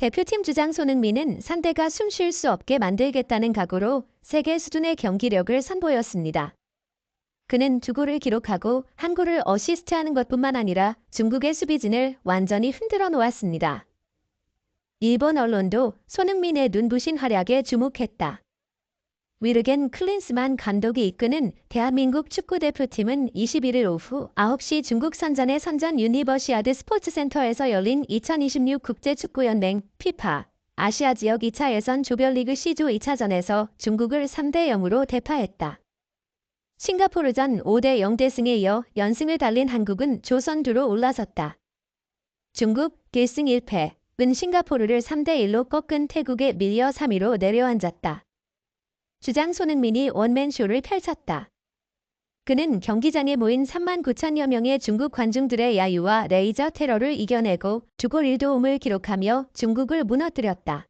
대표팀 주장 손흥민은 상대가 숨 쉴 수 없게 만들겠다는 각오로 세계 수준의 경기력을 선보였습니다. 그는 2골을 기록하고 1골을 어시스트하는 것뿐만 아니라 중국의 수비진을 완전히 흔들어 놓았습니다. 일본 언론도 손흥민의 눈부신 활약에 주목했다. 위르겐 클린스만 감독이 이끄는 대한민국 축구대표팀은 21일 오후 9시 중국 선전의 선전 유니버시아드 스포츠센터에서 열린 2026 국제축구연맹 FIFA 아시아 지역 2차 예선 조별리그 C조 2차전에서 중국을 3대0으로 대파했다. 싱가포르전 5대0 대승에 이어 연승을 달린 한국은 조선두로 올라섰다. 중국 1승 1패은 싱가포르를 3대1로 꺾은 태국에 밀려 3위로 내려앉았다. 주장 손흥민이 원맨쇼를 펼쳤다. 그는 경기장에 모인 3만 9천여 명의 중국 관중들의 야유와 레이저 테러를 이겨내고 2골 1도움을 기록하며 중국을 무너뜨렸다.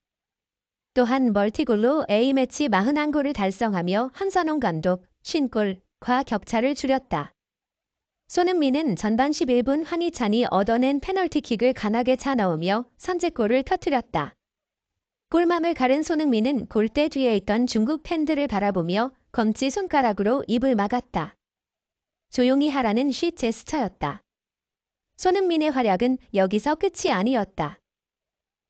또한 멀티골로 A매치 41골을 달성하며 한선홍 감독 50골과 격차를 줄였다. 손흥민은 전반 11분 황희찬이 얻어낸 페널티킥을 강하게 차 넣으며 선제골을 터뜨렸다. 골망을 가른 손흥민은 골대 뒤에 있던 중국 팬들을 바라보며 검지 손가락으로 입을 막았다. 조용히 하라는 쉿 제스처였다. 손흥민의 활약은 여기서 끝이 아니었다.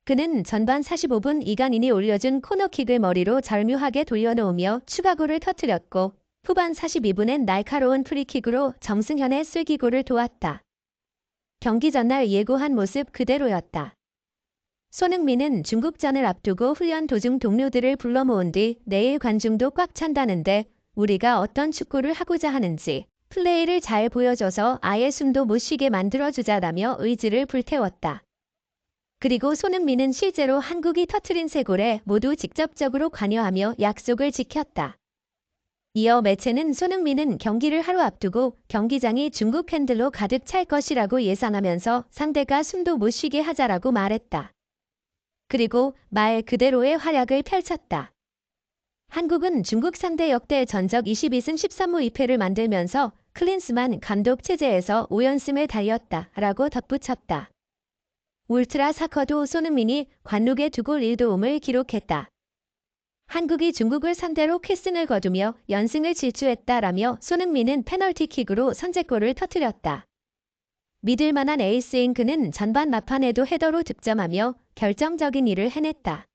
그는 전반 45분 이강인이 올려준 코너킥을 머리로 절묘하게 돌려놓으며 추가골을 터뜨렸고 후반 42분엔 날카로운 프리킥으로 정승현의 쐐기골을 도왔다. 경기 전날 예고한 모습 그대로였다. 손흥민은 중국전을 앞두고 훈련 도중 동료들을 불러 모은 뒤 내일 관중도 꽉 찬다는데 우리가 어떤 축구를 하고자 하는지 플레이를 잘 보여줘서 아예 숨도 못 쉬게 만들어주자라며 의지를 불태웠다. 그리고 손흥민은 실제로 한국이 터트린 3골에 모두 직접적으로 관여하며 약속을 지켰다. 이어 매체는 손흥민은 경기를 하루 앞두고 경기장이 중국 팬들로 가득 찰 것이라고 예상하면서 상대가 숨도 못 쉬게 하자라고 말했다. 그리고 말 그대로의 활약을 펼쳤다. 한국은 중국 상대 역대 전적 22승 13무 2패를 만들면서 클린스만 감독 체제에서 5연승을 달렸다라고 덧붙였다. 울트라 사커도 손흥민이 관록의 2골 1도움을 기록했다. 한국이 중국을 상대로 쾌승을 거두며 연승을 질주했다라며 손흥민은 페널티킥으로 선제골을 터뜨렸다. 믿을 만한 에이스인 그는 전반 막판에도 헤더로 득점하며 결정적인 일을 해냈다.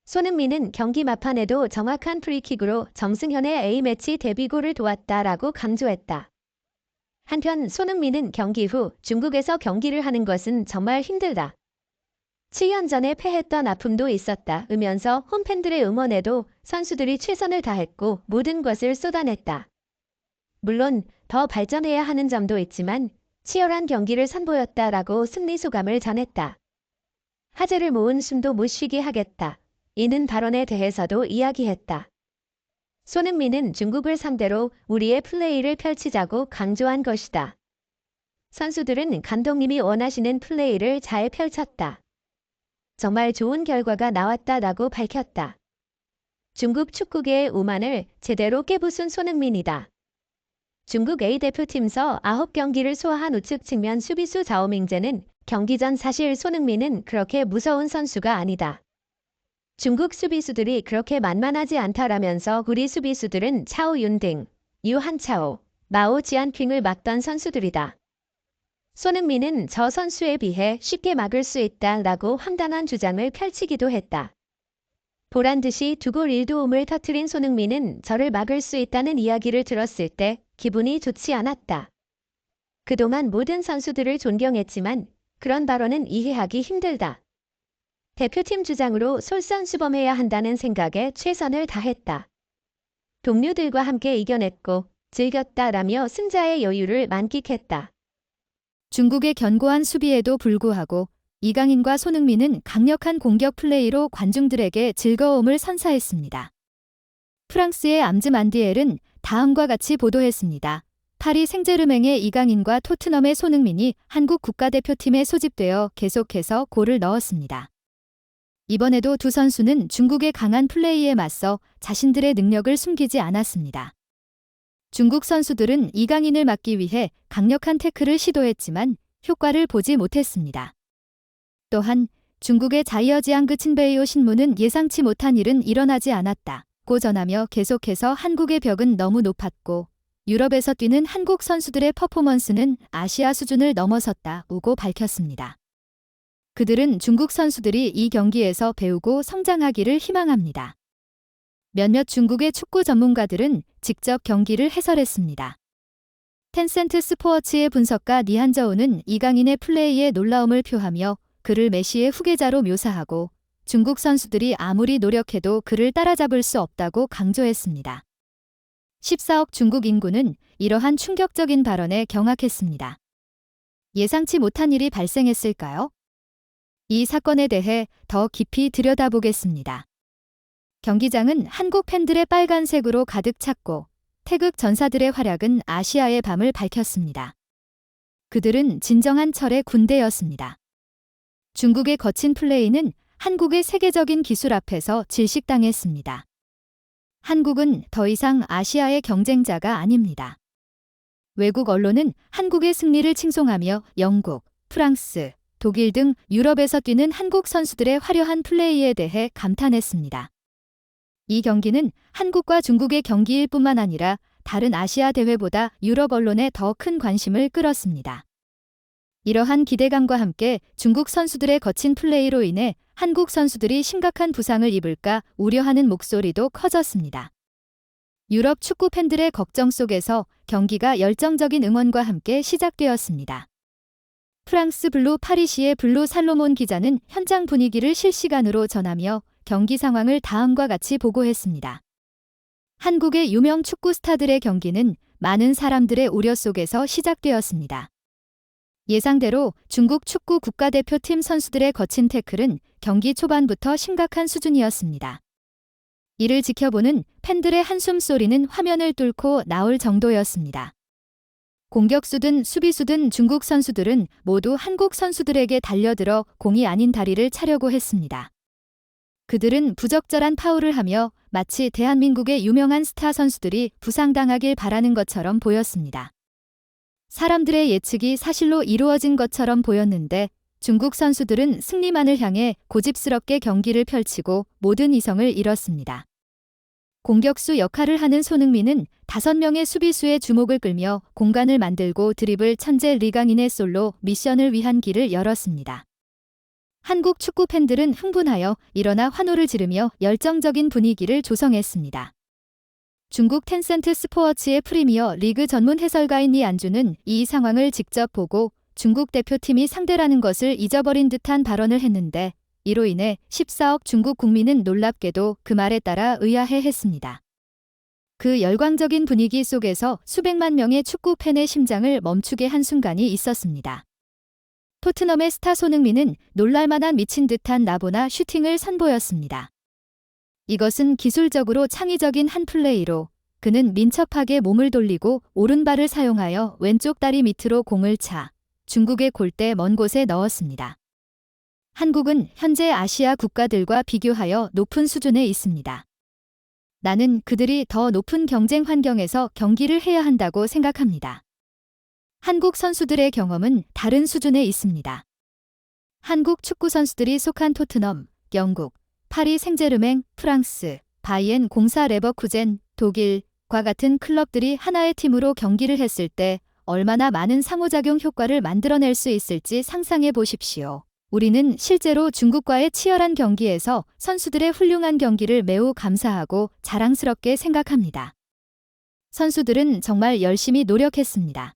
손흥민은 경기 막판에도 정확한 프리킥으로 정승현의 A매치 데뷔골을 도왔다라고 강조했다. 한편 손흥민은 경기 후 중국에서 경기를 하는 것은 정말 힘들다. 7년 전에 패했던 아픔도 있었다 으면서 홈팬들의 응원에도 선수들이 최선을 다했고 모든 것을 쏟아냈다. 물론 더 발전해야 하는 점도 있지만 치열한 경기를 선보였다라고 승리 소감을 전했다. 화제를 모은 숨도 못 쉬게 하겠다. 이는 발언에 대해서도 이야기했다. 손흥민은 중국을 상대로 우리의 플레이를 펼치자고 강조한 것이다. 선수들은 감독님이 원하시는 플레이를 잘 펼쳤다. 정말 좋은 결과가 나왔다라고 밝혔다. 중국 축구계의 오만을 제대로 깨부순 손흥민이다. 중국 A대표팀서 9경기를 소화한 우측 측면 수비수 자오밍제는 경기 전 사실 손흥민은 그렇게 무서운 선수가 아니다. 중국 수비수들이 그렇게 만만하지 않다라면서 우리 수비수들은 차오 윤딩, 유한차오, 마오 지안핑을 막던 선수들이다. 손흥민은 저 선수에 비해 쉽게 막을 수 있다라고 황당한 주장을 펼치기도 했다. 보란듯이 2골 1도움을 터뜨린 손흥민은 저를 막을 수 있다는 이야기를 들었을 때 기분이 좋지 않았다. 그동안 모든 선수들을 존경했지만 그런 발언은 이해하기 힘들다. 대표팀 주장으로 솔선수범해야 한다는 생각에 최선을 다했다. 동료들과 함께 이겨냈고 즐겼다라며 승자의 여유를 만끽했다. 중국의 견고한 수비에도 불구하고 이강인과 손흥민은 강력한 공격 플레이로 관중들에게 즐거움을 선사했습니다. 프랑스의 암즈 만디엘은 다음과 같이 보도했습니다. 파리 생제르맹의 이강인과 토트넘의 손흥민이 한국 국가대표팀에 소집되어 계속해서 골을 넣었습니다. 이번에도 두 선수는 중국의 강한 플레이에 맞서 자신들의 능력을 숨기지 않았습니다. 중국 선수들은 이강인을 막기 위해 강력한 태클을 시도했지만 효과를 보지 못했습니다. 또한 중국의 자이어지앙그 친베이오 신문은 예상치 못한 일은 일어나지 않았다고 전하며 계속해서 한국의 벽은 너무 높았고 유럽에서 뛰는 한국 선수들의 퍼포먼스는 아시아 수준을 넘어섰다고 밝혔습니다. 그들은 중국 선수들이 이 경기에서 배우고 성장하기를 희망합니다. 몇몇 중국의 축구 전문가들은 직접 경기를 해설했습니다. 텐센트 스포츠의 분석가 니한저우는 이강인의 플레이에 놀라움을 표하며 그를 메시의 후계자로 묘사하고 중국 선수들이 아무리 노력해도 그를 따라잡을 수 없다고 강조했습니다. 14억 중국 인구는 이러한 충격적인 발언에 경악했습니다. 예상치 못한 일이 발생했을까요? 이 사건에 대해 더 깊이 들여다보겠습니다. 경기장은 한국 팬들의 빨간색으로 가득 찼고 태극 전사들의 활약은 아시아의 밤을 밝혔습니다. 그들은 진정한 철의 군대였습니다. 중국의 거친 플레이는 한국의 세계적인 기술 앞에서 질식당했습니다. 한국은 더 이상 아시아의 경쟁자가 아닙니다. 외국 언론은 한국의 승리를 칭송하며 영국, 프랑스, 독일 등 유럽에서 뛰는 한국 선수들의 화려한 플레이에 대해 감탄했습니다. 이 경기는 한국과 중국의 경기일 뿐만 아니라 다른 아시아 대회보다 유럽 언론에 더 큰 관심을 끌었습니다. 이러한 기대감과 함께 중국 선수들의 거친 플레이로 인해 한국 선수들이 심각한 부상을 입을까 우려하는 목소리도 커졌습니다. 유럽 축구 팬들의 걱정 속에서 경기가 열정적인 응원과 함께 시작되었습니다. 프랑스 블루 파리시의 블루 살로몬 기자는 현장 분위기를 실시간으로 전하며 경기 상황을 다음과 같이 보고했습니다. 한국의 유명 축구 스타들의 경기는 많은 사람들의 우려 속에서 시작되었습니다. 예상대로 중국 축구 국가대표팀 선수들의 거친 태클은 경기 초반부터 심각한 수준이었습니다. 이를 지켜보는 팬들의 한숨 소리는 화면을 뚫고 나올 정도였습니다. 공격수든 수비수든 중국 선수들은 모두 한국 선수들에게 달려들어 공이 아닌 다리를 차려고 했습니다. 그들은 부적절한 파울을 하며 마치 대한민국의 유명한 스타 선수들이 부상당하길 바라는 것처럼 보였습니다. 사람들의 예측이 사실로 이루어진 것처럼 보였는데 중국 선수들은 승리만을 향해 고집스럽게 경기를 펼치고 모든 이성을 잃었습니다. 공격수 역할을 하는 손흥민은 5명의 수비수의 주목을 끌며 공간을 만들고 드리블 천재 리강인의 솔로 미션을 위한 길을 열었습니다. 한국 축구 팬들은 흥분하여 일어나 환호를 지르며 열정적인 분위기를 조성했습니다. 중국 텐센트 스포츠의 프리미어 리그 전문 해설가인 리안주는 이 상황을 직접 보고 중국 대표팀이 상대라는 것을 잊어버린 듯한 발언을 했는데 이로 인해 14억 중국 국민은 놀랍게도 그 말에 따라 의아해했습니다. 그 열광적인 분위기 속에서 수백만 명의 축구 팬의 심장을 멈추게 한 순간이 있었습니다. 토트넘의 스타 손흥민은 놀랄만한 미친 듯한 나보나 슈팅을 선보였습니다. 이것은 기술적으로 창의적인 한 플레이로 그는 민첩하게 몸을 돌리고 오른발을 사용하여 왼쪽 다리 밑으로 공을 차 중국의 골대 먼 곳에 넣었습니다. 한국은 현재 아시아 국가들과 비교하여 높은 수준에 있습니다. 나는 그들이 더 높은 경쟁 환경에서 경기를 해야 한다고 생각합니다. 한국 선수들의 경험은 다른 수준에 있습니다. 한국 축구 선수들이 속한 토트넘, 영국, 파리 생제르맹, 프랑스, 바이엔 공사 레버쿠젠, 독일과 같은 클럽들이 하나의 팀으로 경기를 했을 때 얼마나 많은 상호작용 효과를 만들어낼 수 있을지 상상해 보십시오. 우리는 실제로 중국과의 치열한 경기에서 선수들의 훌륭한 경기를 매우 감사하고 자랑스럽게 생각합니다. 선수들은 정말 열심히 노력했습니다.